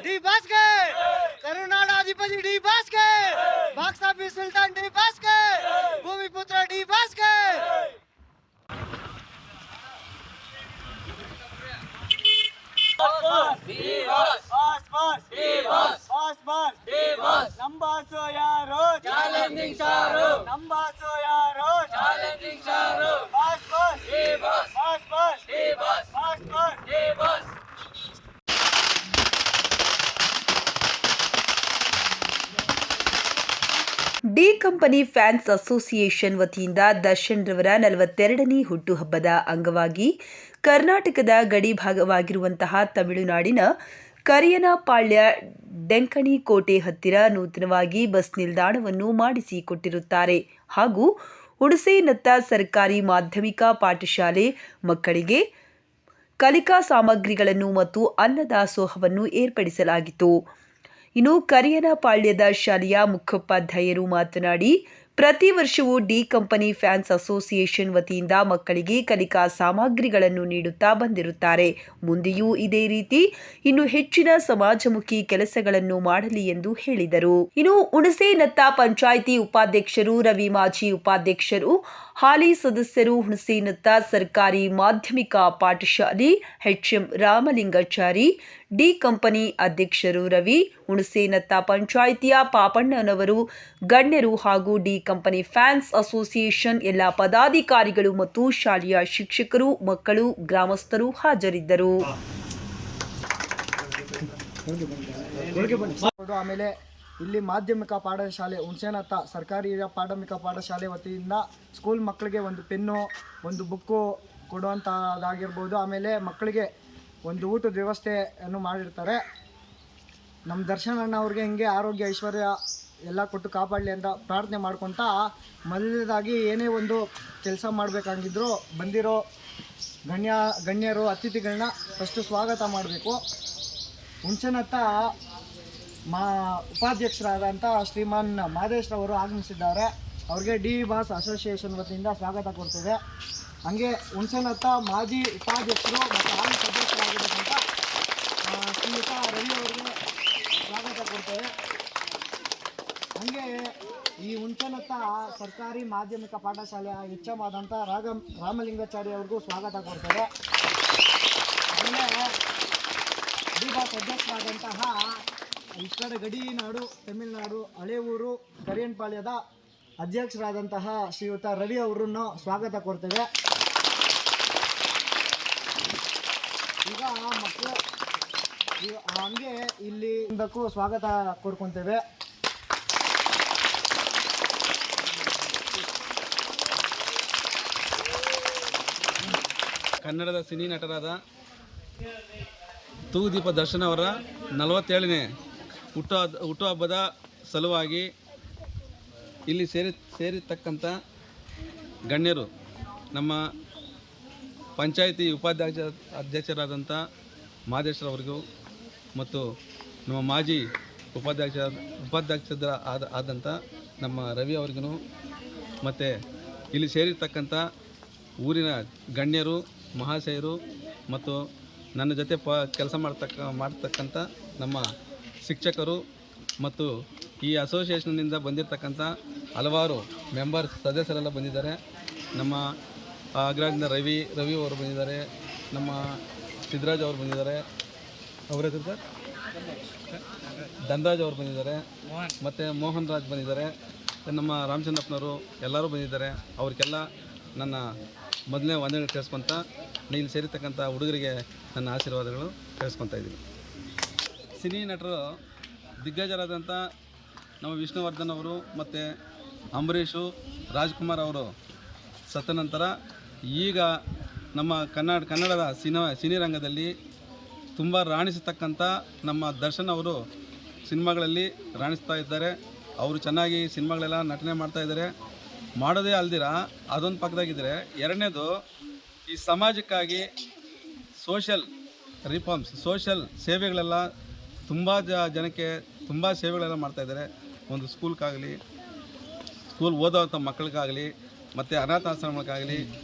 D बास के करुणाधिपति D बास के बाक्स ऑफिस सुल्तान डी बास के भूमिपुत्र डी बास के ನಂಬಾಸು ಯಾರು ಚಾಲೆಂಜಿಂಗ್ ಶಾರು ನಂಬಾಸು ಯಾರು ಚಾಲೆಂಜಿಂಗ್ ಶಾರು boss boss D boss boss boss D boss boss boss D boss D company fans association ವತಿಯಿಂದ ದರ್ಶನ್ ರವರ 42ನೇ ಹುಟ್ಟುಹಬ್ಬದ ಅಂಗವಾಗಿ ಕರ್ನಾಟಕದ ಗಡಿ ಭಾಗವಾಗಿರುವಂತಹ ತಮಿಳುನಾಡಿನ ಕರಿಯನಪಾಳ್ಯ ಡೆಂಕಣಿ ಕೋಟೆ ಹತ್ತಿರ ನೂತನವಾಗಿ ಬಸ್ ನಿಲ್ದಾಣವನ್ನು ಮಾಡಿಸಿಕೊಟ್ಟಿರುತ್ತಾರೆ ಹಾಗೂ ಹುಣಸೇನತ್ತ ಸರ್ಕಾರಿ ಮಾಧ್ಯಮಿಕ ಪಾಠಶಾಲೆ ಮಕ್ಕಳಿಗೆ ಕಲಿಕಾ ಸಾಮಗ್ರಿಗಳನ್ನು ಮತ್ತು ಅನ್ನದಾಸೋಹವನ್ನು ಏರ್ಪಡಿಸಲಾಗಿತ್ತು. ಇನ್ನು ಕರಿಯನಪಾಳ್ಯದ ಶಾಲೆಯ ಮುಖ್ಯೋಪಾಧ್ಯಾಯರು ಮಾತನಾಡಿ, ಪ್ರತಿ ವರ್ಷವೂ ಡಿ ಕಂಪನಿ ಫ್ಯಾನ್ಸ್ ಅಸೋಸಿಯೇಷನ್ ವತಿಯಿಂದ ಮಕ್ಕಳಿಗೆ ಕಲಿಕಾ ಸಾಮಗ್ರಿಗಳನ್ನು ನೀಡುತ್ತಾ ಬಂದಿರುತ್ತಾರೆ. ಮುಂದೆಯೂ ಇದೇ ರೀತಿ ಇನ್ನು ಹೆಚ್ಚಿನ ಸಮಾಜಮುಖಿ ಕೆಲಸಗಳನ್ನು ಮಾಡಲಿ ಎಂದು ಹೇಳಿದರು. ಇನ್ನು ಹುಣಸೇನತ್ತ ಪಂಚಾಯಿತಿ ಉಪಾಧ್ಯಕ್ಷರು ರವಿ, ಮಾಜಿ ಉಪಾಧ್ಯಕ್ಷರು, ಹಾಲಿ ಸದಸ್ಯರು, ಹುಣಸೇನತ್ತ ಸರ್ಕಾರಿ ಮಾಧ್ಯಮಿಕ ಪಾಠಶಾಲೆ ಎಚ್ಎಂ ರಾಮಲಿಂಗಾಚಾರಿ, ಡಿ ಕಂಪನಿ ಅಧ್ಯಕ್ಷರು ರವಿ, ಹುಣಸೇನತ್ತ ಪಂಚಾಯಿತಿಯ ಪಾಪಣ್ಣನವರು, ಗಣ್ಯರು ಹಾಗೂ ಡಿ ಕಂಪನಿ ಫ್ಯಾನ್ಸ್ ಅಸೋಸಿಯೇಷನ್ ಎಲ್ಲ ಪದಾಧಿಕಾರಿಗಳು ಮತ್ತು ಶಾಲೆಯ ಶಿಕ್ಷಕರು, ಮಕ್ಕಳು, ಗ್ರಾಮಸ್ಥರು ಹಾಜರಿದ್ದರು. ಆಮೇಲೆ ಇಲ್ಲಿ ಮಾಧ್ಯಮಿಕ ಪಾಠಶಾಲೆ ಹುಣಸೇನತ್ತ ಸರ್ಕಾರಿ ಪ್ರಾಥಮಿಕ ಪಾಠಶಾಲೆ ವತಿಯಿಂದ ಸ್ಕೂಲ್ ಮಕ್ಕಳಿಗೆ ಒಂದು ಪೆನ್ನು, ಒಂದು ಬುಕ್ಕು ಕೊಡುವಂಥದ್ದಾಗಿರ್ಬೋದು. ಆಮೇಲೆ ಮಕ್ಕಳಿಗೆ ಒಂದು ಊಟದ ವ್ಯವಸ್ಥೆಯನ್ನು ಮಾಡಿರ್ತಾರೆ. ನಮ್ಮ ದರ್ಶನ್ ಅಣ್ಣ ಅವ್ರಿಗೆ ಹಿಂಗೆ ಆರೋಗ್ಯ ಐಶ್ವರ್ಯ ಎಲ್ಲ ಕೊಟ್ಟು ಕಾಪಾಡಲಿ ಅಂತ ಪ್ರಾರ್ಥನೆ ಮಾಡ್ಕೊತಾ, ಮೊದಲನೇದಾಗಿ ಏನೇ ಒಂದು ಕೆಲಸ ಮಾಡಬೇಕಾಗಿದ್ರು ಬಂದಿರೋ ಗಣ್ಯರು ಅತಿಥಿಗಳನ್ನ ಫಸ್ಟು ಸ್ವಾಗತ ಮಾಡಬೇಕು. ಹುಣಸೇನತ್ತ ಉಪಾಧ್ಯಕ್ಷರಾದಂಥ ಶ್ರೀಮಾನ್ ಮಾದೇಶ್ರವರು ಆಗಮಿಸಿದ್ದಾರೆ. ಅವ್ರಿಗೆ ಡಿ ಬಾಸ್ ಅಸೋಸಿಯೇಷನ್ ವತಿಯಿಂದ ಸ್ವಾಗತ ಕೊಡ್ತೇವೆ. ಹಾಗೆ ಹುಣಸೇನತ್ತ ಮಾಜಿ ಉಪಾಧ್ಯಕ್ಷರು ಮತ್ತು ಹಾಲಿ ಸದಸ್ಯರಾಗಿರ್ತಕ್ಕಂಥ ಶ್ರೀಯುತ ರವಿ ಅವರಿಗೆ ಸ್ವಾಗತ ಕೊಡ್ತೇವೆ. ಹಾಗೆ ಈ ಹುಣಸೇನತ್ತ ಸರ್ಕಾರಿ ಮಾಧ್ಯಮಿಕ ಪಾಠಶಾಲೆಯ ಎಚ್ಎಂ ಆದಂಥ ರಾಮಲಿಂಗಾಚಾರಿ ಅವ್ರಿಗೂ ಸ್ವಾಗತ ಕೊಡ್ತೇವೆ. ಆಮೇಲೆ ಡಿ ಬಾಸ್ ಅಧ್ಯಕ್ಷರಾದಂತಹ ಈ ಕಡೆ ಗಡಿನಾಡು ತಮಿಳುನಾಡು ಹಳೆ ಊರು ಕರಿಯನಪಾಳ್ಯದ ಅಧ್ಯಕ್ಷರಾದಂತಹ ಶ್ರೀಯುತ ರವಿ ಅವರನ್ನು ಸ್ವಾಗತ ಕೊಡ್ತೇವೆ. ಈಗ ಮಕ್ಕಳು ಹಂಗೆ ಇಲ್ಲಿ ಇಂದಕ್ಕೂ ಸ್ವಾಗತ ಕೋರ್ಕೊತೇವೆ. ಕನ್ನಡದ ಸಿನಿ ನಟರಾದ ತೂಗುದೀಪ ದರ್ಶನ್ ಅವರ 47ನೇ ಹುಟ್ಟುಹಬ್ಬದ ಸಲುವಾಗಿ ಇಲ್ಲಿ ಸೇರಿರ್ತಕ್ಕಂಥ ಗಣ್ಯರು, ನಮ್ಮ ಪಂಚಾಯಿತಿ ಅಧ್ಯಕ್ಷರಾದಂಥ ಮಾದೇಶ್ವರವರಿಗೂ ಮತ್ತು ನಮ್ಮ ಮಾಜಿ ಉಪಾಧ್ಯಕ್ಷರ ಆದಂಥ ನಮ್ಮ ರವಿ ಅವ್ರಿಗೂ ಮತ್ತು ಇಲ್ಲಿ ಸೇರಿರ್ತಕ್ಕಂಥ ಊರಿನ ಗಣ್ಯರು, ಮಹಾಶಯರು ಮತ್ತು ನನ್ನ ಜೊತೆ ಕೆಲಸ ಮಾಡ್ತಕ್ಕಂಥ ನಮ್ಮ ಶಿಕ್ಷಕರು ಮತ್ತು ಈ ಅಸೋಸಿಯೇಷನ್ನಿಂದ ಬಂದಿರತಕ್ಕಂಥ ಹಲವಾರು ಮೆಂಬರ್ಸ್ ಸದಸ್ಯರೆಲ್ಲ ಬಂದಿದ್ದಾರೆ. ನಮ್ಮ ಅಗ್ರದಿಂದ ರವಿ ಅವರು ಬಂದಿದ್ದಾರೆ, ನಮ್ಮ ಸಿದ್ದರಾಜ್ ಅವರು ಬಂದಿದ್ದಾರೆ, ಅವರ ಹೆಸರು ಸರ್ ಧನರಾಜ್ ಅವರು ಬಂದಿದ್ದಾರೆ, ಮತ್ತು ಮೋಹನ್ ರಾಜ್ ಬಂದಿದ್ದಾರೆ, ನಮ್ಮ ರಾಮಚಂದ್ರಪ್ಪನವರು ಎಲ್ಲರೂ ಬಂದಿದ್ದಾರೆ. ಅವ್ರಿಗೆಲ್ಲ ನನ್ನ ಮೊದಲನೇ ವಂದನೆ ತಿಳಿಸ್ಕೊತ ಇಲ್ಲಿ ಸೇರಿರ್ತಕ್ಕಂಥ ಹುಡುಗರಿಗೆ ನನ್ನ ಆಶೀರ್ವಾದಗಳು ತಿಳಿಸ್ಕೊತಾ ಇದ್ದೀನಿ. ಸಿನಿ ನಟರು ದಿಗ್ಗಜರಾದಂಥ ನಮ್ಮ ವಿಷ್ಣುವರ್ಧನ್ ಅವರು ಮತ್ತು ಅಂಬರೀಷು, ರಾಜ್ಕುಮಾರ್ ಅವರು ಸತ್ತ ನಂತರ ಈಗ ನಮ್ಮ ಕನ್ನಡದ ಸಿನಿರಂಗದಲ್ಲಿ ತುಂಬ ರಾಣಿಸತಕ್ಕಂಥ ನಮ್ಮ ದರ್ಶನ್ ಅವರು ಸಿನಿಮಾಗಳಲ್ಲಿ ರಾಣಿಸ್ತಾ ಇದ್ದಾರೆ. ಅವರು ಚೆನ್ನಾಗಿ ಸಿನಿಮಾಗಳೆಲ್ಲ ನಟನೆ ಮಾಡ್ತಾಯಿದ್ದಾರೆ. ಮಾಡೋದೇ ಅಲ್ದಿರ ಅದೊಂದು ಪಕ್ಕದಾಗಿದ್ದರೆ, ಎರಡನೇದು ಈ ಸಮಾಜಕ್ಕಾಗಿ ಸೋಷಲ್ ರಿಫಾರ್ಮ್ಸ್, ಸೋಷಲ್ ಸೇವೆಗಳೆಲ್ಲ ತುಂಬ ಜನಕ್ಕೆ ತುಂಬ ಸೇವೆಗಳೆಲ್ಲ ಮಾಡ್ತಾಯಿದ್ದಾರೆ. ಒಂದು ಸ್ಕೂಲ್ಗಾಗಲಿ, ಸ್ಕೂಲ್ ಓದೋವಂಥ ಮಕ್ಕಳಿಗಾಗಲಿ, ಮತ್ತು ಅನಾಥಾಶ್ರಮಕ್ಕಾಗಲಿ,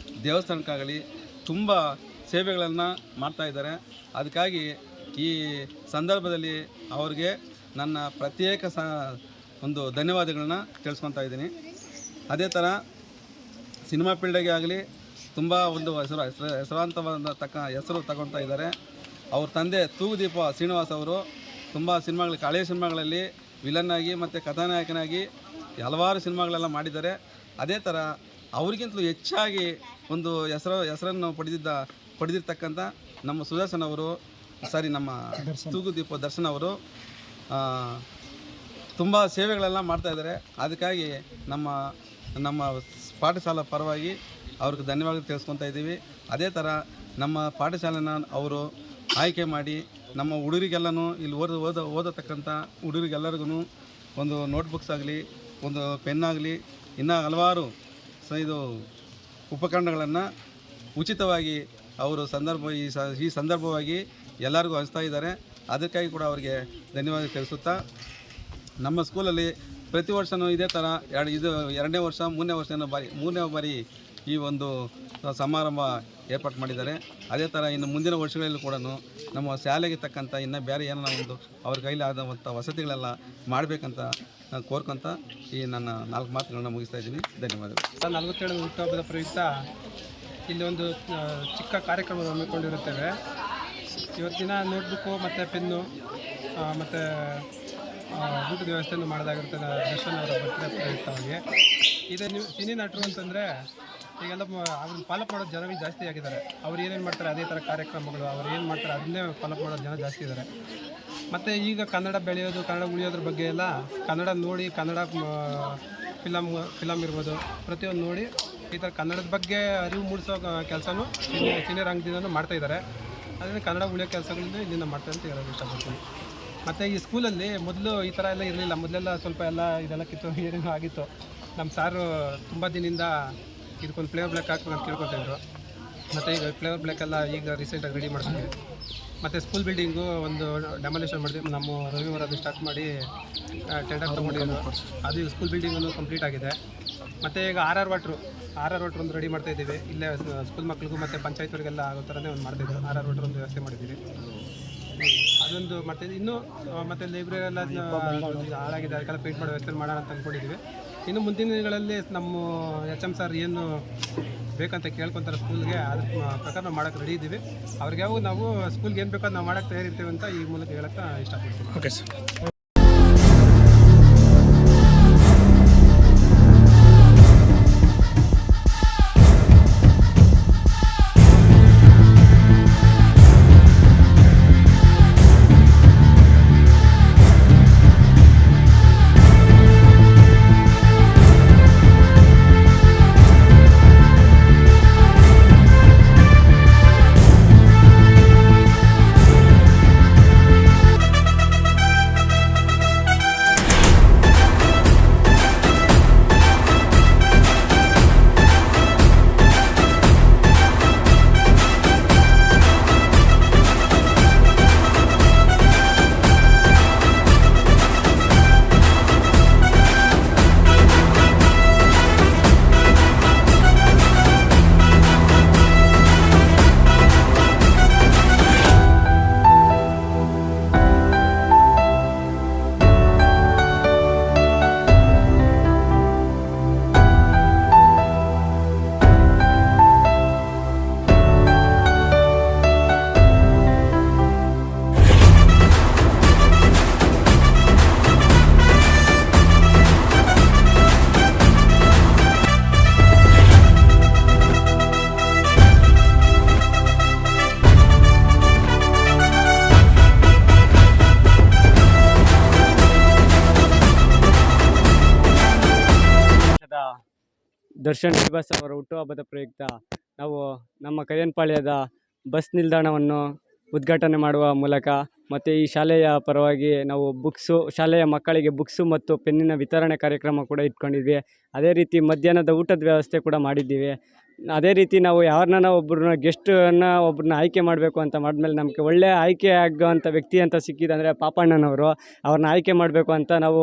ದೇವಸ್ಥಾನಕ್ಕಾಗಲಿ ತುಂಬ ಸೇವೆಗಳನ್ನು ಮಾಡ್ತಾಯಿದ್ದಾರೆ. ಅದಕ್ಕಾಗಿ ಈ ಸಂದರ್ಭದಲ್ಲಿ ಅವ್ರಿಗೆ ನನ್ನ ಪ್ರತ್ಯೇಕ ಒಂದು ಧನ್ಯವಾದಗಳನ್ನ ತಿಳಿಸ್ಕೊತಾ ಇದ್ದೀನಿ. ಅದೇ ಥರ ಸಿನಿಮಾ ಫೀಲ್ಡಿಗೆ ಆಗಲಿ ತುಂಬ ಒಂದು ಹೆಸರು ತಗೊಳ್ತಾ ಇದ್ದಾರೆ. ಅವ್ರ ತಂದೆ ತೂಗುದೀಪ ಶ್ರೀನಿವಾಸ್ ಅವರು ತುಂಬ ಸಿನಿಮಾಗಳಿಗೆ, ಹಳೆಯ ಸಿನಿಮಾಗಳಲ್ಲಿ ವಿಲನ್ ಆಗಿ ಮತ್ತು ಕಥಾನಾಯಕನಾಗಿ ಹಲವಾರು ಸಿನಿಮಾಗಳೆಲ್ಲ ಮಾಡಿದ್ದಾರೆ. ಅದೇ ಥರ ಅವ್ರಿಗಿಂತಲೂ ಹೆಚ್ಚಾಗಿ ಒಂದು ಹೆಸರನ್ನು ಪಡೆದಿರ್ತಕ್ಕಂಥ ನಮ್ಮ ಸುದರ್ಶನ್ ಅವರು, ನಮ್ಮ ತೂಗುದೀಪ ದರ್ಶನ್ ಅವರು ತುಂಬ ಸೇವೆಗಳೆಲ್ಲ ಮಾಡ್ತಾಯಿದ್ದಾರೆ. ಅದಕ್ಕಾಗಿ ನಮ್ಮ ಪಾಠಶಾಲಾ ಪರವಾಗಿ ಅವ್ರಿಗೆ ಧನ್ಯವಾದ ತಿಳಿಸ್ಕೊತಾ ಇದ್ದೀವಿ. ಅದೇ ಥರ ನಮ್ಮ ಪಾಠಶಾಲೆನ ಅವರು ಆಯ್ಕೆ ಮಾಡಿ ನಮ್ಮ ಹುಡುಗರಿಗೆಲ್ಲನೂ ಇಲ್ಲಿ ಓದತಕ್ಕಂಥ ಹುಡುಗರಿಗೆಲ್ಲರಿಗೂ ಒಂದು ನೋಟ್ಬುಕ್ಸ್ ಆಗಲಿ, ಒಂದು ಪೆನ್ ಆಗಲಿ, ಇನ್ನೂ ಹಲವಾರು ಇದು ಉಪಕರಣಗಳನ್ನು ಉಚಿತವಾಗಿ ಅವರು ಈ ಸಂದರ್ಭವಾಗಿ ಎಲ್ಲರಿಗೂ ಹಂಚ್ತಾ ಇದ್ದಾರೆ. ಅದಕ್ಕಾಗಿ ಕೂಡ ಅವರಿಗೆ ಧನ್ಯವಾದ ತಿಳಿಸುತ್ತಾ, ನಮ್ಮ ಸ್ಕೂಲಲ್ಲಿ ಪ್ರತಿ ವರ್ಷವೂ ಇದೇ ಥರ ಇದು 2ನೇ ವರ್ಷ 3ನೇ ಬಾರಿ ಈ ಒಂದು ಸಮಾರಂಭ ಏರ್ಪಾಡು ಮಾಡಿದ್ದಾರೆ. ಅದೇ ಥರ ಇನ್ನು ಮುಂದಿನ ವರ್ಷಗಳಲ್ಲಿ ಕೂಡ ನಮ್ಮ ಶಾಲೆಗೆ ತಕ್ಕಂಥ ಇನ್ನು ಬೇರೆ ಏನೋ ಒಂದು ಅವ್ರ ಕೈಲಿ ಆದಂಥ ವಸತಿಗಳೆಲ್ಲ ಮಾಡಬೇಕಂತ ಕೋರ್ಕೊಂತ ಈ ನನ್ನ 4 ಮಾತುಗಳನ್ನ ಮುಗಿಸ್ತಾ ಇದ್ದೀನಿ. ಧನ್ಯವಾದಗಳು. 47ನೇ ಹುಟ್ಟುಹಬ್ಬದ ಪ್ರಯುಕ್ತ ಇಲ್ಲಿ ಒಂದು ಚಿಕ್ಕ ಕಾರ್ಯಕ್ರಮ ಹಮ್ಮಿಕೊಂಡಿರುತ್ತೇವೆ. ಇವತ್ತಿನ ನೋಟ್ಬುಕ್ಕು ಮತ್ತು ಪೆನ್ನು ಮತ್ತು ಊಟದ ವ್ಯವಸ್ಥೆಯನ್ನು ಮಾಡೋದಾಗಿರ್ತದೆ ದರ್ಶನ್ ಅವರ ಬರ್ತ್ಡೇ ಪ್ರಯುಕ್ತವಾಗಿ. ಇದೇ ನೀವು ಸಿನಿ ನಟರು ಅಂತಂದರೆ ಈಗೆಲ್ಲ ಅವ್ರನ್ನ ಫಾಲೋಅಪ್ ಮಾಡೋದು ಜನಗಳು ಜಾಸ್ತಿ ಆಗಿದ್ದಾರೆ. ಅವ್ರು ಏನೇನು ಮಾಡ್ತಾರೆ ಅದೇ ಥರ ಕಾರ್ಯಕ್ರಮಗಳು, ಅವ್ರು ಏನು ಮಾಡ್ತಾರೆ ಅದನ್ನೇ ಫಾಲೋಅಪ್ ಮಾಡೋದು ಜನ ಜಾಸ್ತಿ ಇದ್ದಾರೆ. ಮತ್ತು ಈಗ ಕನ್ನಡ ಬೆಳೆಯೋದು, ಕನ್ನಡ ಉಳಿಯೋದ್ರ ಬಗ್ಗೆ ಎಲ್ಲ ಕನ್ನಡ ನೋಡಿ, ಕನ್ನಡ ಫಿಲಮ್ ಇರ್ಬೋದು, ಪ್ರತಿಯೊಂದು ನೋಡಿ ಈ ಥರ ಕನ್ನಡದ ಬಗ್ಗೆ ಅರಿವು ಮೂಡಿಸೋ ಕೆಲಸನೂ ಸಿನಿ ರಂಗದಿಂದನೂ ಮಾಡ್ತಾಯಿದ್ದಾರೆ. ಅದರಿಂದ ಕನ್ನಡ ಉಳಿಯೋ ಕೆಲಸಗಳಿಂದ ಇಲ್ಲಿಂದ ಮಾಡ್ತಾರೆ ಅಂತ ಹೇಳೋದು ಇಷ್ಟಪಡ್ತೀನಿ. ಮತ್ತು ಈ ಸ್ಕೂಲಲ್ಲಿ ಮೊದಲು ಈ ಥರ ಎಲ್ಲ ಇರಲಿಲ್ಲ. ಮೊದಲೆಲ್ಲ ಸ್ವಲ್ಪ ಇದೆಲ್ಲ ಕಿತ್ತು ಏನೇನೋ ಆಗಿತ್ತು. ನಮ್ಮ ಸಾರು ತುಂಬ ದಿನದಿಂದ ಇದಕ್ಕೊಂದು ಫ್ಲೇವರ್ ಬ್ಲ್ಯಾಕ್ ಹಾಕ್ಬೇಕು ಅಂತ ಕೇಳ್ಕೊತಿದ್ರು. ಮತ್ತು ಈಗ ಫ್ಲೇವರ್ ಬ್ಲ್ಯಾಕೆಲ್ಲ ಈಗ ರೀಸೆಂಟಾಗಿ ರೆಡಿ ಮಾಡ್ತೀವಿ. ಮತ್ತು ಸ್ಕೂಲ್ ಬಿಲ್ಡಿಂಗು ಒಂದು ಡೆಮಾಲಿಷನ್ ಮಾಡಿದ್ವಿ. ನಮ್ಮ ರವಿವಾರ ಅದು ಸ್ಟಾರ್ಟ್ ಮಾಡಿ ಟೆಂಡರ್ ತೊಗೊಂಡಿದ್ರು. ಅದು ಈಗ ಸ್ಕೂಲ್ ಬಿಲ್ಡಿಂಗು ಕಂಪ್ಲೀಟ್ ಆಗಿದೆ. ಮತ್ತು ಈಗ ಆರ್ ಆರ್ ವಾಟ್ರ್ ಒಂದು ರೆಡಿ ಮಾಡ್ತಾಯಿದ್ದೀವಿ. ಇಲ್ಲೇ ಸ್ಕೂಲ್ ಮಕ್ಳಿಗೂ ಮತ್ತು ಪಂಚಾಯತ್ವರಿಗೆಲ್ಲ ಆಗೋ ಥರನೇ ಒಂದು ಮಾಡ್ತಾಯಿದ್ದೀವಿ. ಆರ್ ಆರ್ ವಾಟ್ರ್ ಒಂದು ವ್ಯವಸ್ಥೆ ಮಾಡಿದ್ದೀವಿ. ಅದೊಂದು ಮಾಡ್ತಾಯಿದ್ದೀವಿ. ಇನ್ನೂ ಮತ್ತು ಲೈಬ್ರರಿ ಎಲ್ಲ ಹಾಳಾಗಿದೆ, ಅದಕ್ಕೆಲ್ಲ ಪೇಂಟ್ ಮಾಡೋ ವ್ಯವಸ್ಥೆ ಮಾಡೋಣ ಅಂತ ಅಂದ್ಕೊಂಡಿದ್ದೀವಿ. ಇನ್ನು ಮುಂದಿನ ದಿನಗಳಲ್ಲಿ ನಮ್ಮ ಎಚ್ ಎಮ್ ಸರ್ ಏನು ಬೇಕಂತ ಕೇಳ್ಕೊತಾರೆ ಸ್ಕೂಲ್ಗೆ, ಅದ್ರ ಪ್ರಕಾರ ನಾವು ಮಾಡೋಕ್ಕೆ ರೆಡಿ ಇದ್ದೀವಿ. ಅವ್ರಿಗೆ ಯಾವಾಗ ನಾವು ಸ್ಕೂಲ್ಗೆ ಏನು ಬೇಕೋ ನಾವು ಮಾಡೋಕ್ಕೆ ತಯಾರಿರ್ತೀವಿ ಅಂತ ಈ ಮೂಲಕ ಹೇಳೋಕ್ಕೆ ಇಷ್ಟಪಡ್ತೀವಿ. Okay sir. ದರ್ಶನ್ ಶ್ರೀವಾಸ್ ಅವರ ಹುಟ್ಟುಹಬ್ಬದ ಪ್ರಯುಕ್ತ ನಾವು ನಮ್ಮ ಕಯ್ಯನಪಾಳ್ಯದ ಬಸ್ ನಿಲ್ದಾಣವನ್ನು ಉದ್ಘಾಟನೆ ಮಾಡುವ ಮೂಲಕ ಮತ್ತು ಈ ಶಾಲೆಯ ಪರವಾಗಿ ನಾವು ಶಾಲೆಯ ಮಕ್ಕಳಿಗೆ ಬುಕ್ಸು ಮತ್ತು ಪೆನ್ನಿನ ವಿತರಣೆ ಕಾರ್ಯಕ್ರಮ ಕೂಡ ಇಟ್ಕೊಂಡಿದ್ವಿ. ಅದೇ ರೀತಿ ಮಧ್ಯಾಹ್ನದ ಊಟದ ವ್ಯವಸ್ಥೆ ಕೂಡ ಮಾಡಿದ್ದೀವಿ. ಅದೇ ರೀತಿ ನಾವು ಯಾರನ್ನ ಒಬ್ಬರನ್ನ ಆಯ್ಕೆ ಮಾಡಬೇಕು ಅಂತ ಮಾಡಿದ್ಮೇಲೆ ನಮಗೆ ಒಳ್ಳೆಯ ಆಯ್ಕೆ ಆಗೋವಂಥ ವ್ಯಕ್ತಿ ಅಂತ ಸಿಕ್ಕಿದಂದರೆ ಪಾಪಣ್ಣನವರು. ಅವ್ರನ್ನ ಆಯ್ಕೆ ಮಾಡಬೇಕು ಅಂತ ನಾವು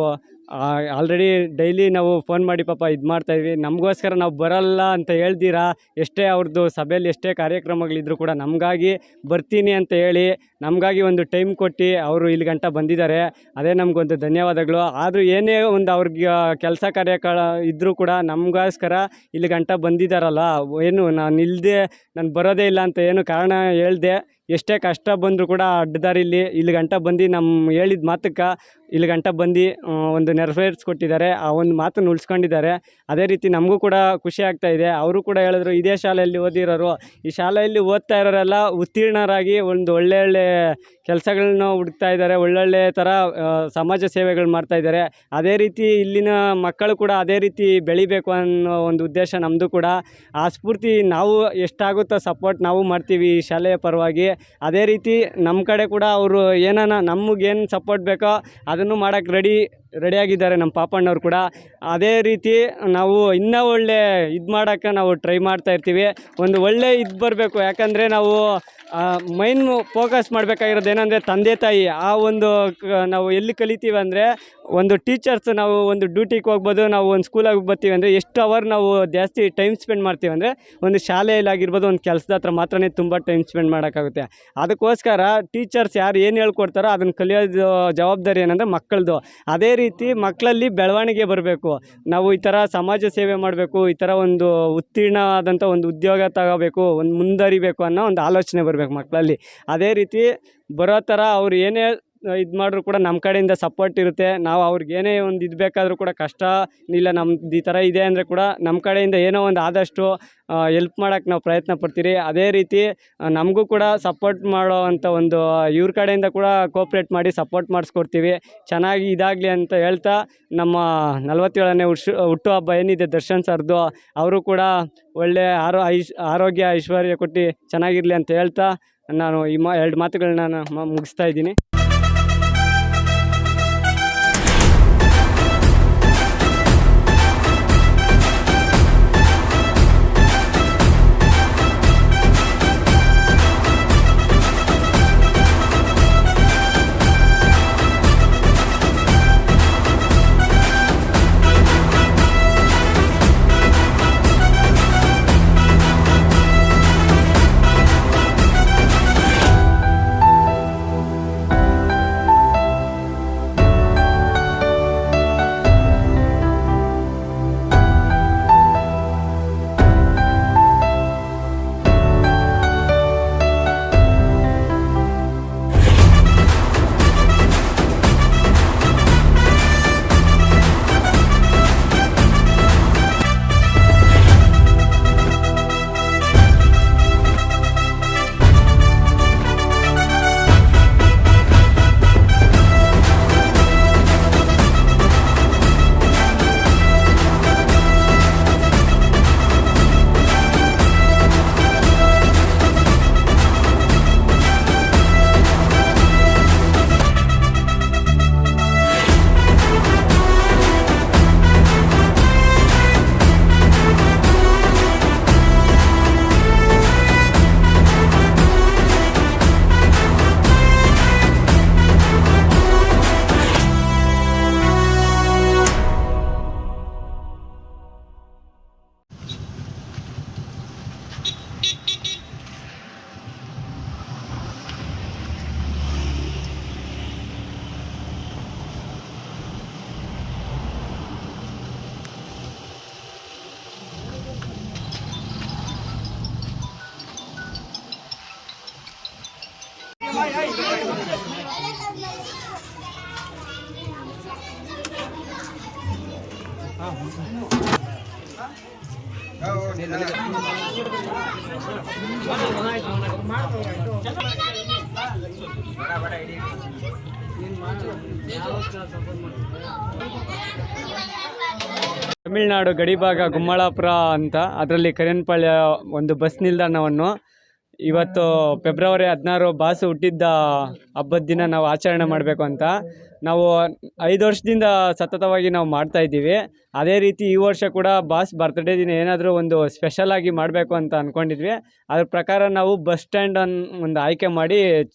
ಆಲ್ರೆಡಿ ಡೈಲಿ ನಾವು ಫೋನ್ ಮಾಡಿ ಪಾಪ ಇದು ಮಾಡ್ತಾಯಿದ್ವಿ. ನಮಗೋಸ್ಕರ ನಾವು ಬರಲ್ಲ ಅಂತ ಹೇಳ್ದಿರಾ ಎಷ್ಟೇ ಅವ್ರದ್ದು ಸಭೆಯಲ್ಲಿ ಎಷ್ಟೇ ಕಾರ್ಯಕ್ರಮಗಳಿದ್ರು ಕೂಡ ನಮಗಾಗಿ ಬರ್ತೀನಿ ಅಂತ ಹೇಳಿ ನಮಗಾಗಿ ಒಂದು ಟೈಮ್ ಕೊಟ್ಟು ಅವರು ಇಲ್ಲಿ ಗಂಟ ಬಂದಿದ್ದಾರೆ. ಅದೇ ನಮಗೊಂದು ಧನ್ಯವಾದಗಳು. ಆದರೂ ಏನೇ ಒಂದು ಅವ್ರಿಗೆ ಕೆಲಸ ಕಾರ್ಯಗಳ ಇದ್ದರೂ ಕೂಡ ನಮಗೋಸ್ಕರ ಇಲ್ಲಿ ಗಂಟ ಬಂದಿದ್ದಾರಲ್ಲ, ಏನು ನಾನು ಬರೋದೇ ಇಲ್ಲ ಅಂತ ಏನು ಕಾರಣ ಹೇಳ್ದೆ, ಎಷ್ಟೇ ಕಷ್ಟ ಬಂದರೂ ಕೂಡ ಅಡ್ಡದಾರಿಲಿ ಇಲ್ಲಿ ಗಂಟ ಬಂದು ನಮ್ಮ ಹೇಳಿದ ಮಾತಕ್ಕೆ ಇಲ್ಲಿ ಗಂಟ ಬಂದು ಒಂದು ನೆರವೇರಿಸ್ಕೊಟ್ಟಿದ್ದಾರೆ. ಆ ಒಂದು ಮಾತನ್ನು ಉಳಿಸ್ಕೊಂಡಿದ್ದಾರೆ. ಅದೇ ರೀತಿ ನಮಗೂ ಕೂಡ ಖುಷಿ ಆಗ್ತಾಯಿದೆ. ಅವರು ಕೂಡ ಹೇಳಿದ್ರು ಇದೇ ಶಾಲೆಯಲ್ಲಿ ಓದಿರೋರು, ಈ ಶಾಲೆಯಲ್ಲಿ ಓದ್ತಾ ಇರೋರೆಲ್ಲ ಉತ್ತೀರ್ಣರಾಗಿ ಒಂದು ಒಳ್ಳೆ ಕೆಲಸಗಳನ್ನ ಹುಡುಕ್ತಾ ಇದ್ದಾರೆ, ಒಳ್ಳೊಳ್ಳೆ ಥರ ಸಮಾಜ ಸೇವೆಗಳು ಮಾಡ್ತಾಯಿದ್ದಾರೆ. ಅದೇ ರೀತಿ ಇಲ್ಲಿನ ಮಕ್ಕಳು ಕೂಡ ಅದೇ ರೀತಿ ಬೆಳಿಬೇಕು ಅನ್ನೋ ಒಂದು ಉದ್ದೇಶ ನಮ್ಮದು ಕೂಡ. ಆ ಸ್ಫೂರ್ತಿ ನಾವು ಎಷ್ಟಾಗುತ್ತೋ ಸಪೋರ್ಟ್ ನಾವು ಮಾಡ್ತೀವಿ ಈ ಶಾಲೆಯ ಪರವಾಗಿ. ಅದೇ ರೀತಿ ನಮ್ಮ ಕಡೆ ಕೂಡ ಅವರು ನಮಗೇನು ಸಪೋರ್ಟ್ ಬೇಕೋ ಅದನ್ನು ಮಾಡೋಕ್ಕೆ ರೆಡಿಯಾಗಿದ್ದಾರೆ ನಮ್ಮ ಪಾಪಣ್ಣವ್ರು ಕೂಡ. ಅದೇ ರೀತಿ ನಾವು ಇನ್ನೂ ಒಳ್ಳೆ ಇದು ಮಾಡೋಕ್ಕೆ ನಾವು ಟ್ರೈ ಮಾಡ್ತಾಯಿರ್ತೀವಿ. ಒಂದು ಒಳ್ಳೆ ಇದು ಬರಬೇಕು. ಯಾಕಂದರೆ ನಾವು ಮೈನ್ ಫೋಕಸ್ ಮಾಡಬೇಕಾಗಿರೋದು ಏನಂದರೆ ತಂದೆ ತಾಯಿ. ಆ ಒಂದು ನಾವು ಎಲ್ಲಿ ಕಲಿತೀವಿ ಅಂದರೆ ಒಂದು ಟೀಚರ್ಸ್ ನಾವು ಒಂದು ಡ್ಯೂಟಿಗೆ ಹೋಗ್ಬೋದು, ನಾವು ಒಂದು ಸ್ಕೂಲಾಗಿ ಬರ್ತೀವಿ ಅಂದರೆ ಎಷ್ಟು ಅವರ್ ನಾವು ಜಾಸ್ತಿ ಟೈಮ್ ಸ್ಪೆಂಡ್ ಮಾಡ್ತೀವಿ ಅಂದರೆ ಒಂದು ಶಾಲೆಯಲ್ಲಾಗಿರ್ಬೋದು, ಒಂದು ಕೆಲಸದ ಹತ್ರ ಮಾತ್ರನೇ ತುಂಬ ಟೈಮ್ ಸ್ಪೆಂಡ್ ಮಾಡೋಕ್ಕಾಗುತ್ತೆ. ಅದಕ್ಕೋಸ್ಕರ ಟೀಚರ್ಸ್ ಯಾರು ಏನು ಹೇಳ್ಕೊಡ್ತಾರೋ ಅದನ್ನು ಕಲಿಯೋದು ಜವಾಬ್ದಾರಿ ಏನಂದರೆ ಮಕ್ಕಳದು. ಅದೇ ರೀತಿ ಮಕ್ಕಳಲ್ಲಿ ಬೆಳವಣಿಗೆ ಬರಬೇಕು. ನಾವು ಈ ಥರ ಸಮಾಜ ಸೇವೆ ಮಾಡಬೇಕು, ಈ ಥರ ಒಂದು ಉತ್ತೀರ್ಣ ಆದಂಥ ಒಂದು ಉದ್ಯೋಗ ತಗೋಬೇಕು, ಒಂದು ಮುಂದುವರಿಬೇಕು ಅನ್ನೋ ಒಂದು ಆಲೋಚನೆ ಬರಬೇಕು ಮಕ್ಕಳಲ್ಲಿ. ಅದೇ ರೀತಿ ಬರೋ ಥರ ಅವ್ರು ಏನೇ ಇದು ಮಾಡಿದ್ರು ಕೂಡ ನಮ್ಮ ಕಡೆಯಿಂದ ಸಪೋರ್ಟ್ ಇರುತ್ತೆ. ನಾವು ಅವ್ರಿಗೆ ಏನೇ ಒಂದು ಇದು ಬೇಕಾದರೂ ಕೂಡ ಕಷ್ಟ ಇಲ್ಲ ನಮ್ದು ಈ ಥರ ಇದೆ ಅಂದರೆ ಕೂಡ ನಮ್ಮ ಕಡೆಯಿಂದ ಏನೋ ಒಂದು ಆದಷ್ಟು ಎಲ್ಪ್ ಮಾಡೋಕ್ಕೆ ನಾವು ಪ್ರಯತ್ನ ಪಡ್ತೀರಿ. ಅದೇ ರೀತಿ ನಮಗೂ ಕೂಡ ಸಪೋರ್ಟ್ ಮಾಡೋ ಅಂಥ ಒಂದು ಇವ್ರ ಕಡೆಯಿಂದ ಕೂಡ ಕೋಪ್ರೇಟ್ ಮಾಡಿ ಸಪೋರ್ಟ್ ಮಾಡಿಸ್ಕೊಡ್ತೀವಿ. ಚೆನ್ನಾಗಿ ಇದಾಗಲಿ ಅಂತ ಹೇಳ್ತಾ, ನಮ್ಮ 47ನೇ ಹುಟ್ಟುಹಬ್ಬ ಏನಿದೆ ದರ್ಶನ್ ಸರ್ದು, ಅವರು ಕೂಡ ಒಳ್ಳೆ ಆರೋಗ್ಯ ಐಶ್ವರ್ಯ ಕೊಟ್ಟು ಚೆನ್ನಾಗಿರಲಿ ಅಂತ ಹೇಳ್ತಾ ನಾನು ಈ 2 ಮಾತುಗಳನ್ನ ನಾನು ಮುಗಿಸ್ತಾ ಇದ್ದೀನಿ. ತಮಿಳುನಾಡು ಗಡಿಭಾಗ ಗುಮ್ಮಳಾಪುರ ಅಂತ, ಅದರಲ್ಲಿ ಕರಿಯನಪಾಳ್ಯ ಒಂದು ಬಸ್ ನಿಲ್ದಾಣವನ್ನು ಇವತ್ತು ಫೆಬ್ರವರಿ 16 ಬಾಸ್ ಹುಟ್ಟಿದ್ದ ಹಬ್ಬದ ದಿನ ನಾವು ಆಚರಣೆ ಮಾಡಬೇಕು ಅಂತ ನಾವು 5 ವರ್ಷದಿಂದ ಸತತವಾಗಿ ನಾವು ಮಾಡ್ತಾ ಇದ್ದೀವಿ. ಅದೇ ರೀತಿ ಈ ವರ್ಷ ಕೂಡ ಬಾಸ್ ಬರ್ತ್ಡೇ ದಿನ ಏನಾದರೂ ಒಂದು ಸ್ಪೆಷಲ್ ಆಗಿ ಮಾಡಬೇಕು ಅಂತ ಅಂದ್ಕೊಂಡಿದ್ವಿ. ಅದ್ರ ಪ್ರಕಾರ ನಾವು ಬಸ್ ಸ್ಟ್ಯಾಂಡನ್ನು ಒಂದು ಆಯ್ಕೆ ಮಾಡಿ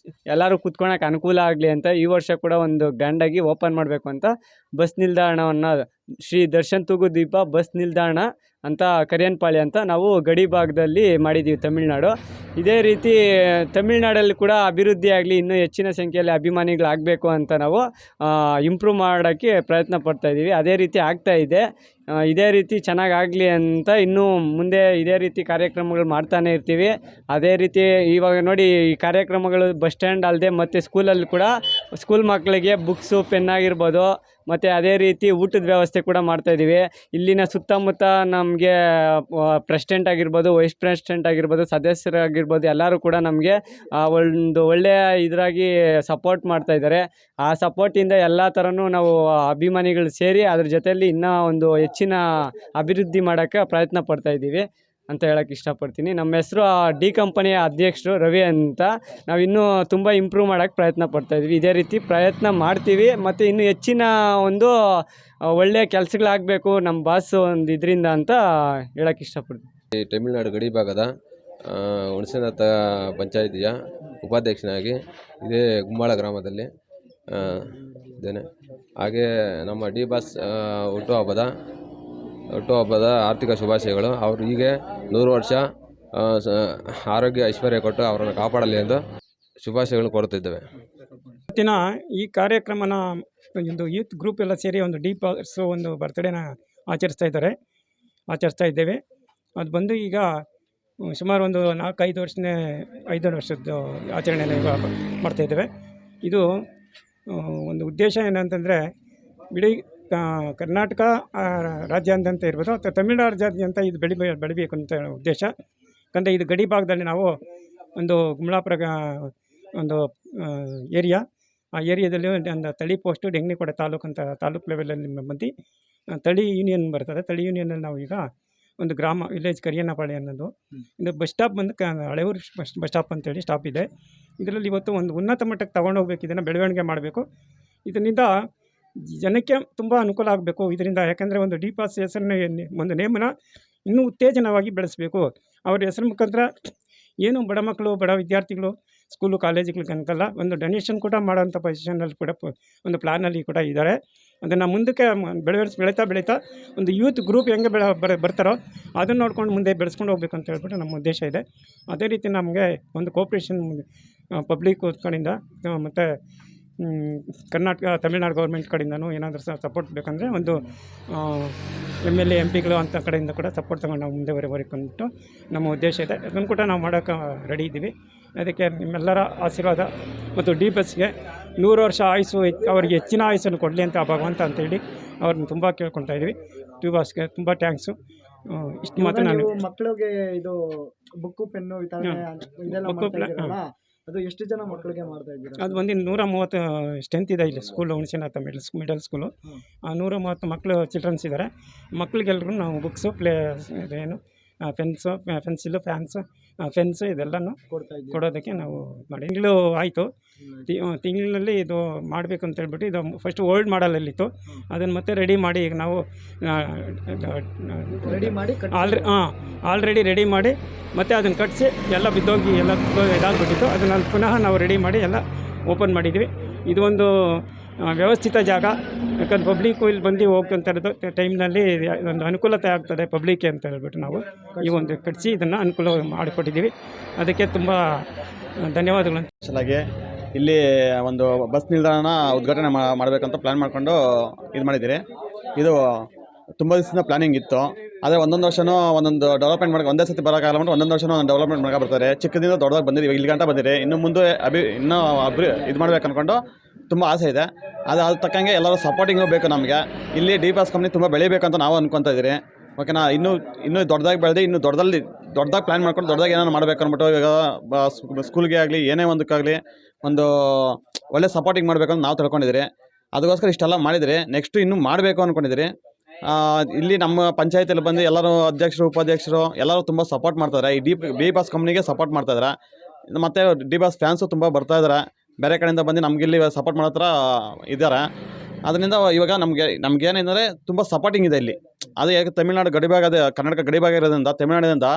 ಎಲ್ಲರೂ ಕೂತ್ಕೊಳ್ಳೋಕೆ ಅನುಕೂಲ ಆಗಲಿ ಅಂತ ಈ ವರ್ಷ ಕೂಡ ಒಂದು ಗ್ರ್ಯಾಂಡಾಗಿ ಓಪನ್ ಮಾಡಬೇಕು ಅಂತ ಬಸ್ ನಿಲ್ದಾಣವನ್ನು ಶ್ರೀ ದರ್ಶನ್ ತೂಗು ದೀಪ ಬಸ್ ನಿಲ್ದಾಣ ಅಂತ ಕರಿಯನ್ಪಾಳ್ಯ ಅಂತ ನಾವು ಗಡಿ ಭಾಗದಲ್ಲಿ ಮಾಡಿದ್ದೀವಿ ತಮಿಳ್ನಾಡು. ಇದೇ ರೀತಿ ತಮಿಳ್ನಾಡಲ್ಲಿ ಕೂಡ ಅಭಿವೃದ್ಧಿ ಆಗಲಿ, ಇನ್ನೂ ಹೆಚ್ಚಿನ ಸಂಖ್ಯೆಯಲ್ಲಿ ಅಭಿಮಾನಿಗಳಾಗಬೇಕು ಅಂತ ನಾವು ಇಂಪ್ರೂವ್ ಮಾಡೋಕ್ಕೆ ಪ್ರಯತ್ನ ಪಡ್ತಾಯಿದ್ದೀವಿ. ಅದೇ ರೀತಿ ಆಗ್ತಾಯಿದೆ. ಇದೇ ರೀತಿ ಚೆನ್ನಾಗಾಗಲಿ ಅಂತ ಇನ್ನೂ ಮುಂದೆ ಇದೇ ರೀತಿ ಕಾರ್ಯಕ್ರಮಗಳು ಮಾಡ್ತಾನೆ ಇರ್ತೀವಿ. ಅದೇ ರೀತಿ ಇವಾಗ ನೋಡಿ, ಈ ಕಾರ್ಯಕ್ರಮಗಳು ಬಸ್ ಸ್ಟ್ಯಾಂಡ್ ಅಲ್ಲದೆ ಮತ್ತು ಸ್ಕೂಲಲ್ಲಿ ಕೂಡ ಸ್ಕೂಲ್ ಮಕ್ಕಳಿಗೆ ಬುಕ್ಸು, ಪೆನ್ ಆಗಿರ್ಬೋದು, ಮತ್ತು ಅದೇ ರೀತಿ ಊಟದ ವ್ಯವಸ್ಥೆ ಕೂಡ ಮಾಡ್ತಾಯಿದ್ದೀವಿ. ಇಲ್ಲಿನ ಸುತ್ತಮುತ್ತ ನಮಗೆ ಪ್ರೆಸಿಡೆಂಟ್ ಆಗಿರ್ಬೋದು, ವೈಸ್ ಪ್ರೆಸಿಡೆಂಟ್ ಆಗಿರ್ಬೋದು, ಸದಸ್ಯರಾಗಿರ್ಬೋದು ಎಲ್ಲರೂ ಕೂಡ ನಮಗೆ ಒಂದು ಒಳ್ಳೆಯ ಇದರಾಗಿ ಸಪೋರ್ಟ್ ಮಾಡ್ತಾಯಿದ್ದಾರೆ. ಆ ಸಪೋರ್ಟಿಂದ ಎಲ್ಲ ಥರನೂ ನಾವು ಅಭಿಮಾನಿಗಳು ಸೇರಿ ಅದ್ರ ಜೊತೆಯಲ್ಲಿ ಇನ್ನೂ ಒಂದು ಹೆಚ್ಚಿನ ಅಭಿವೃದ್ಧಿ ಮಾಡೋಕ್ಕೆ ಪ್ರಯತ್ನ ಪಡ್ತಾಯಿದ್ದೀವಿ ಅಂತ ಹೇಳೋಕ್ಕೆ ಇಷ್ಟಪಡ್ತೀನಿ. ನಮ್ಮ ಹೆಸರು ಡಿ ಕಂಪನಿಯ ಅಧ್ಯಕ್ಷರು ರವಿ ಅಂತ. ನಾವು ಇನ್ನೂ ತುಂಬ ಇಂಪ್ರೂವ್ ಮಾಡೋಕ್ಕೆ ಪ್ರಯತ್ನ ಪಡ್ತಾಯಿದ್ವಿ. ಇದೇ ರೀತಿ ಪ್ರಯತ್ನ ಮಾಡ್ತೀವಿ ಮತ್ತು ಇನ್ನೂ ಹೆಚ್ಚಿನ ಒಂದು ಒಳ್ಳೆಯ ಕೆಲಸಗಳಾಗಬೇಕು ನಮ್ಮ ಬಾಸ್ ಒಂದು ಇದರಿಂದ ಅಂತ ಹೇಳೋಕ್ಕೆ ಇಷ್ಟಪಡ್ತೀನಿ. ಈ ತಮಿಳುನಾಡು ಗಡಿ ಭಾಗದ ಹುಣಸೇನಾಥ ಪಂಚಾಯಿತಿಯ ಉಪಾಧ್ಯಕ್ಷನಾಗಿ ಇದೇ ಗುಂಬಾಳ ಗ್ರಾಮದಲ್ಲಿ ಇದ್ದೇನೆ. ಹಾಗೆ ನಮ್ಮ ಡಿ ಬಾಸ್ ಹುಟ್ಟುಹಬ್ಬದ ಆರ್ಥಿಕ ಶುಭಾಶಯಗಳು. ಅವರು ಹೀಗೆ 100 ವರ್ಷ ಆರೋಗ್ಯ ಐಶ್ವರ್ಯ ಕೊಟ್ಟು ಅವರನ್ನು ಕಾಪಾಡಲಿ ಎಂದು ಶುಭಾಶಯಗಳನ್ನು ಕೋರುತ್ತಿದ್ದೇವೆ. ಇವತ್ತಿನ ಈ ಕಾರ್ಯಕ್ರಮನ ಒಂದು ಯೂತ್ ಗ್ರೂಪ್ ಎಲ್ಲ ಸೇರಿ ಒಂದು ಡಿ ಬಾಸ್ ಒಂದು ಬರ್ತ್ಡೇನ ಆಚರಿಸ್ತಾ ಇದ್ದೇವೆ. ಅದು ಬಂದು ಈಗ ಸುಮಾರು ಒಂದು 5 ವರ್ಷದ ಆಚರಣೆಯನ್ನು ಈಗ ಮಾಡ್ತಾಯಿದ್ದೇವೆ. ಇದು ಒಂದು ಉದ್ದೇಶ ಏನಂತಂದರೆ, ಇಡೀ ಕರ್ನಾಟಕ ರಾಜ್ಯಾದ್ಯಂತ ಇರ್ಬೋದು ಅಥವಾ ತಮಿಳುನಾಡು ರಾಜ್ಯಾದ್ಯಂತ ಇದು ಬೆಳಿಬೇಕು ಅಂತ ಉದ್ದೇಶ. ಯಾಕಂದರೆ ಇದು ಗಡಿ ಭಾಗದಲ್ಲಿ ನಾವು ಒಂದು ಗುಮ್ಲಾಪುರ ಒಂದು ಏರಿಯಾ, ಆ ಏರಿಯಾದಲ್ಲಿ ಒಂದು ತಳಿ ಪೋಸ್ಟು ಡೆಂಗ್ನಿಕೊಡ ತಾಲೂಕು ಲೆವೆಲಲ್ಲಿ ಬಂದು ತಳಿ ಯೂನಿಯನ್ ಬರ್ತದೆ. ತಳಿ ಯೂನಿಯನಲ್ಲಿ ನಾವು ಈಗ ಒಂದು ಗ್ರಾಮ ವಿಲೇಜ್ ಕರಿಯನಪಾಳ್ಯ ಅನ್ನೋದು ಇದು ಬಸ್ ಸ್ಟಾಪ್ ಬಂದು ಹಳೆಯೂರು ಬಸ್ ಸ್ಟಾಪ್ ಅಂತೇಳಿ ಸ್ಟಾಪ್ ಇದೆ. ಇದರಲ್ಲಿ ಇವತ್ತು ಒಂದು ಉನ್ನತ ಮಟ್ಟಕ್ಕೆ ತೊಗೊಂಡೋಗ್ಬೇಕು, ಇದನ್ನು ಬೆಳವಣಿಗೆ ಮಾಡಬೇಕು. ಇದರಿಂದ ಜನಕ್ಕೆ ತುಂಬ ಅನುಕೂಲ ಆಗಬೇಕು ಇದರಿಂದ. ಯಾಕಂದರೆ ಒಂದು ಡಿ ಪಾಸ್ ಹೆಸರನ್ನ ಒಂದು ನೇಮನ ಇನ್ನೂ ಉತ್ತೇಜನವಾಗಿ ಬೆಳೆಸಬೇಕು. ಅವ್ರ ಹೆಸರು ಮುಖಾಂತರ ಏನು ಬಡ ಮಕ್ಕಳು, ಬಡ ವಿದ್ಯಾರ್ಥಿಗಳು ಸ್ಕೂಲು ಕಾಲೇಜುಗಳಿಗೆ ಅನ್ಕಲ್ಲ ಒಂದು ಡೊನೇಷನ್ ಕೂಡ ಮಾಡೋಂಥ ಪೊಸಿಷನಲ್ಲಿ ಕೂಡ ಒಂದು ಪ್ಲ್ಯಾನಲ್ಲಿ ಕೂಡ ಇದ್ದಾರೆ. ಅದನ್ನು ಮುಂದಕ್ಕೆ ಬೆಳೀತಾ ಒಂದು ಯೂತ್ ಗ್ರೂಪ್ ಹೆಂಗೆ ಬರ್ತಾರೋ ಅದನ್ನು ನೋಡ್ಕೊಂಡು ಮುಂದೆ ಬೆಳೆಸ್ಕೊಂಡು ಹೋಗ್ಬೇಕು ಅಂತ ಹೇಳ್ಬಿಟ್ಟು ನಮ್ಮ ಉದ್ದೇಶ ಇದೆ. ಅದೇ ರೀತಿ ನಮಗೆ ಒಂದು ಕೋಪ್ರೇಷನ್ ಪಬ್ಲಿಕ್ ಕಡೆಯಿಂದ ಮತ್ತು ಕರ್ನಾಟಕ ತಮಿಳ್ನಾಡು ಗೌರ್ಮೆಂಟ್ ಕಡೆಯಿಂದನೂ ಏನಾದರೂ ಸಪೋರ್ಟ್ ಬೇಕಂದರೆ ಒಂದು MLA MP ಗಳು ಅಂತ ಕಡೆಯಿಂದ ಕೂಡ ಸಪೋರ್ಟ್ ತೊಗೊಂಡು ನಾವು ಮುಂದೆ ಬರಬೇಕಂದ್ಬಿಟ್ಟು ನಮ್ಮ ಉದ್ದೇಶ ಇದೆ. ಅದನ್ನು ಕೂಡ ನಾವು ಮಾಡೋಕ್ಕೆ ರೆಡಿ ಇದ್ದೀವಿ. ಅದಕ್ಕೆ ನಿಮ್ಮೆಲ್ಲರ ಆಶೀರ್ವಾದ ಮತ್ತು ಡಿ ಬಸ್ಗೆ 100 ವರ್ಷ ಆಯುಸ್ಸು ಅವರಿಗೆ ಹೆಚ್ಚಿನ ಆಯುಸ್ಸನ್ನು ಕೊಡಲಿ ಅಂತ ಭಗವಂತ ಅಂತೇಳಿ ಅವ್ರನ್ನ ತುಂಬ ಕೇಳ್ಕೊಳ್ತಾ ಇದ್ದೀವಿ. ಡಿ ಬಾಸ್ಗೆ ತುಂಬ ಥ್ಯಾಂಕ್ಸು. ಇಷ್ಟು ಮಾತ್ರ ನಾನು ಮಕ್ಕಳಿಗೆ ಇದು ಬುಕ್ಕು ಪೆನ್ನು ಇದೆಲ್ಲ ಮಾಡ್ತಾ ಇದ್ದೀರಲ್ಲ, ಅದು ಎಷ್ಟು ಜನ ಮಕ್ಕಳಿಗೆ ಮಾಡ್ತಾ ಇದ್ದೀರಾ? ಅದು ಒಂದು 130 ಸ್ಟ್ರೆಂತ್ ಇದೆ ಇಲ್ಲಿ ಸ್ಕೂಲ್ ಹುಣಸೇನಾಥ ಮಿಡಲ್ ಸ್ಕೂಲು. ಆ 130 ಮಕ್ಕಳು ಚಿಲ್ಡ್ರನ್ಸ್ ಇದ್ದಾರೆ. ಮಕ್ಕಳಿಗೆಲ್ರಿಗೂ ನಾವು ಬುಕ್ಸು ಇದೇನು ಪೆನ್ಸಿಲು ಫೆನ್ಸು ಇದೆಲ್ಲನೂ ಕೊಡೋದಕ್ಕೆ ನಾವು ಮಾಡಿ ತಿಂಗಳು ಆಯಿತು. ತಿಂಗಳಿನಲ್ಲಿ ಇದು ಮಾಡಬೇಕು ಅಂತ ಹೇಳ್ಬಿಟ್ಟು ಇದು ಫಸ್ಟ್ ಓಲ್ಡ್ ಮಾಡಲಲ್ಲಿತ್ತು, ಅದನ್ನು ಮತ್ತೆ ರೆಡಿ ಮಾಡಿ ಈಗ ನಾವು ಆಲ್ರೆಡಿ ರೆಡಿ ಮಾಡಿ ಮತ್ತು ಅದನ್ನು ಕಟ್ಟಿಸಿ ಎಲ್ಲ ಬಿದ್ದೋಗಿ ಎಲ್ಲ ಇದಾಗ್ಬಿಟ್ಟಿತ್ತು. ಅದನ್ನು ಪುನಃ ನಾವು ರೆಡಿ ಮಾಡಿ ಎಲ್ಲ ಓಪನ್ ಮಾಡಿದ್ವಿ. ಇದು ಒಂದು ವ್ಯವಸ್ಥಿತ ಜಾಗ. ಯಾಕಂದ್ರೆ ಪಬ್ಲಿಕ್ಕು ಇಲ್ಲಿ ಬಂದು ಹೋಗ್ತಂತ ಇರೋದು ಟೈಮ್ನಲ್ಲಿ ಒಂದು ಅನುಕೂಲತೆ ಆಗ್ತದೆ ಪಬ್ಲಿಕ್ಗೆ ಅಂತ ಹೇಳ್ಬಿಟ್ಟು ನಾವು ಈ ಒಂದು ಕಟ್ಟಿಸಿ ಇದನ್ನು ಅನುಕೂಲ ಮಾಡಿಕೊಟ್ಟಿದ್ದೀವಿ. ಅದಕ್ಕೆ ತುಂಬ ಧನ್ಯವಾದಗಳು. ಸ್ಪೆಷಲಾಗಿ ಇಲ್ಲಿ ಒಂದು ಬಸ್ ನಿಲ್ದಾಣ ಉದ್ಘಾಟನೆ ಮಾಡಬೇಕಂತ ಪ್ಲ್ಯಾನ್ ಮಾಡಿಕೊಂಡು ಇದು ಮಾಡಿದ್ದೀರಿ. ಇದು ತುಂಬ ದಿವಸದಿಂದ ಪ್ಲ್ಯಾನಿಂಗ್ ಇತ್ತು. ಆದರೆ ಒಂದೊಂದು ವರ್ಷವೂ ಒಂದೊಂದು ಡೆವಲಪ್ಮೆಂಟ್ ಮಾಡೋಕೆ ಒಂದೇ ಸತಿ ಬರೋಕ್ಕಾಗಲ್ಲ ಅಂದ್ಬಿಟ್ಟು ಒಂದೊಂದು ವರ್ಷವೂ ಒಂದು ಡೆವಲಪ್ಮೆಂಟ್ ಮಾಡೋಕೆ ಬರ್ತಾರೆ. ಚಿಕ್ಕದಿಂದ ದೊಡ್ಡದಾಗಿ ಬಂದಿದ್ದೀವಿ, ಇಲ್ಲಿ ಗಂಟ ಬಂದಿರಿ. ಇನ್ನು ಮುಂದೆ ಇದು ಮಾಡ್ಬೇಕು ಅಂದ್ಕೊಂಡು ತುಂಬ ಆಸೆ ಇದೆ. ಅದು ತಕ್ಕಂಗೆ ಎಲ್ಲರೂ ಸಪೋರ್ಟಿಂಗು ಬೇಕು ನಮಗೆ. ಇಲ್ಲಿ ಡಿ ಬಾಸ್ ಕಂಪ್ನಿ ತುಂಬ ಬೆಳಿಬೇಕಂತ ನಾವು ಅಂದ್ಕೊತಾ ಇದ್ದೀರಿ. ಓಕೆನಾ? ಇನ್ನೂ ದೊಡ್ಡದಾಗಿ ಬೆಳೆದು ಇನ್ನೂ ದೊಡ್ಡದಾಗಿ ಪ್ಲ್ಯಾನ್ ಮಾಡ್ಕೊಂಡು ದೊಡ್ಡದಾಗಿ ಏನಾರು ಮಾಡಬೇಕು ಅಂದ್ಬಿಟ್ಟು ಈಗ ಸ್ಕೂಲ್ಗೆ ಆಗಲಿ ಏನೇ ಒಂದಕ್ಕಾಗಲಿ ಒಂದು ಒಳ್ಳೆ ಸಪೋರ್ಟಿಂಗ್ ಮಾಡಬೇಕು ಅಂತ ನಾವು ತಿಳ್ಕೊಂಡಿದ್ದೀರಿ. ಅದಕ್ಕೋಸ್ಕರ ಇಷ್ಟೆಲ್ಲ ಮಾಡಿದಿರಿ. ನೆಕ್ಸ್ಟು ಇನ್ನೂ ಮಾಡಬೇಕು ಅಂದ್ಕೊಂಡಿದ್ದೀರಿ. ಇಲ್ಲಿ ನಮ್ಮ ಪಂಚಾಯತಿಯಲ್ಲಿ ಬಂದು ಎಲ್ಲರೂ ಅಧ್ಯಕ್ಷರು ಉಪಾಧ್ಯಕ್ಷರು ಎಲ್ಲರೂ ತುಂಬ ಸಪೋರ್ಟ್ ಮಾಡ್ತಾರೆ. ಈ ಬಿ ಬಾಸ್ ಕಂಪ್ನಿಗೆ ಸಪೋರ್ಟ್ ಮಾಡ್ತಾಯಿದ್ದಾರೆ. ಮತ್ತು ಡಿ ಬಾಸ್ ಫ್ಯಾನ್ಸು ತುಂಬ ಬರ್ತಾಯಿದ್ದಾರೆ. ಬೇರೆ ಕಡೆಯಿಂದ ಬಂದು ನಮಗಿಲ್ಲಿ ಸಪೋರ್ಟ್ ಮಾಡೋ ಥರ ಇದ್ದಾರೆ. ಅದರಿಂದ ಇವಾಗ ನಮಗೇನೆಂದರೆ ತುಂಬ ಸಪೋರ್ಟಿಂಗ್ ಇದೆ ಇಲ್ಲಿ. ಅದು ಯಾಕೆ ತಮಿಳ್ನಾಡು ಗಡಿಭಾಗ ಇದೆ, ಕರ್ನಾಟಕ ಗಡಿಭಾಗ ಇರೋದ್ರಿಂದ ತಮಿಳ್ನಾಡಿನಿಂದ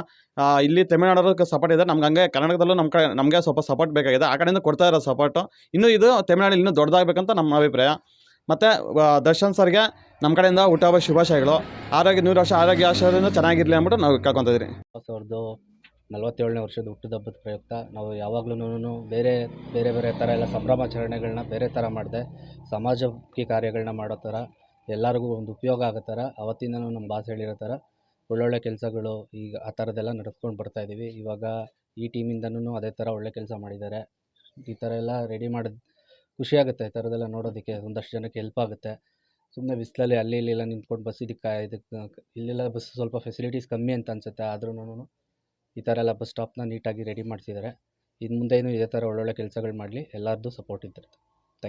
ಇಲ್ಲಿ ತಮಿಳ್ನಾಡೋರಿಗೆ ಸಪೋರ್ಟ್ ಇದೆ. ನಮ್ಗೆ ಹಂಗೆ ಕರ್ನಾಟಕದಲ್ಲೂ ನಮಗೆ ಸ್ವಲ್ಪ ಸಪೋರ್ಟ್ ಬೇಕಾಗಿದೆ. ಆ ಕಡೆಯಿಂದ ಕೊಡ್ತಾ ಇರೋ ಸಪೋರ್ಟು ಇನ್ನೂ ಇದು ತಮಿಳ್ನಾಡಲ್ಲಿ ಇನ್ನೂ ದೊಡ್ಡದಾಗಬೇಕಂತ ನಮ್ಮ ಅಭಿಪ್ರಾಯ. ಮತ್ತು ದರ್ಶನ್ ಸರ್ಗೆ ನಮ್ಮ ಕಡೆಯಿಂದ ಹುಟ್ಟುಹಬ್ಬ ಶುಭಾಶಯಗಳು. 100 ವರ್ಷ ಆರೋಗ್ಯ ಆಶೀರ್ವಾದದಿಂದ ಚೆನ್ನಾಗಿರಲಿ ಅಂದ್ಬಿಟ್ಟು ನಾವು ಕೇಳ್ಕೊತಿದ್ದೀವಿ. ಅವ್ರದ್ದು 47ನೇ ವರ್ಷದ ಹುಟ್ಟುಹಬ್ಬದ ಪ್ರಯುಕ್ತ ನಾವು ಯಾವಾಗ್ಲೂ ಬೇರೆ ಥರ ಎಲ್ಲ ಸಂಭ್ರಮಾಚರಣೆಗಳನ್ನ ಬೇರೆ ಥರ ಮಾಡಿದೆ, ಸಮಾಜಮುಖಿ ಕಾರ್ಯಗಳನ್ನ ಮಾಡೋ ಥರ ಎಲ್ಲರಿಗೂ ಒಂದು ಉಪಯೋಗ ಆಗೋ ಥರ ಅವತ್ತಿಂದನೂ ನಮ್ಮ ಬಾಸ್ ಹೇಳಿರೋ ಥರ ಒಳ್ಳೊಳ್ಳೆ ಕೆಲಸಗಳು ಈಗ ಆ ಥರದ್ದೆಲ್ಲ ನಡೆಸ್ಕೊಂಡು ಬರ್ತಾಯಿದ್ದೀವಿ. ಇವಾಗ ಈ ಟೀಮಿಂದನೂ ಅದೇ ಥರ ಒಳ್ಳೆ ಕೆಲಸ ಮಾಡಿದ್ದಾರೆ. ಈ ಥರ ಎಲ್ಲ ರೆಡಿ ಮಾಡೋದು ಖುಷಿಯಾಗುತ್ತೆ. ಈ ಥರದ್ದೆಲ್ಲ ನೋಡೋದಕ್ಕೆ ಒಂದಷ್ಟು ಜನಕ್ಕೆ ಹೆಲ್ಪ್ ಆಗುತ್ತೆ. ಸುಮ್ಮನೆ ಬಿಸಿಲಲ್ಲಿ ಅಲ್ಲಿ ಇಲ್ಲೆಲ್ಲ ನಿಂತ್ಕೊಂಡು ಬಸ್ ಇದಕ್ಕೆ ಇಲ್ಲೆಲ್ಲ ಬಸ್ ಸ್ವಲ್ಪ ಫೆಸಿಲಿಟೀಸ್ ಕಮ್ಮಿ ಅಂತ ಅನಿಸುತ್ತೆ. ಆದ್ರೂ ಈ ಥರ ಎಲ್ಲ ಬಸ್ ಸ್ಟಾಪ್ನ ನೀಟಾಗಿ ರೆಡಿ ಮಾಡಿಸಿದ್ದಾರೆ. ಇನ್ನು ಮುಂದೇನು ಇದೇ ಥರ ಒಳ್ಳೊಳ್ಳೆ ಕೆಲಸಗಳು ಮಾಡಲಿ, ಎಲ್ಲರದ್ದು ಸಪೋರ್ಟ್ ಇದ್ದಿರುತ್ತೆ.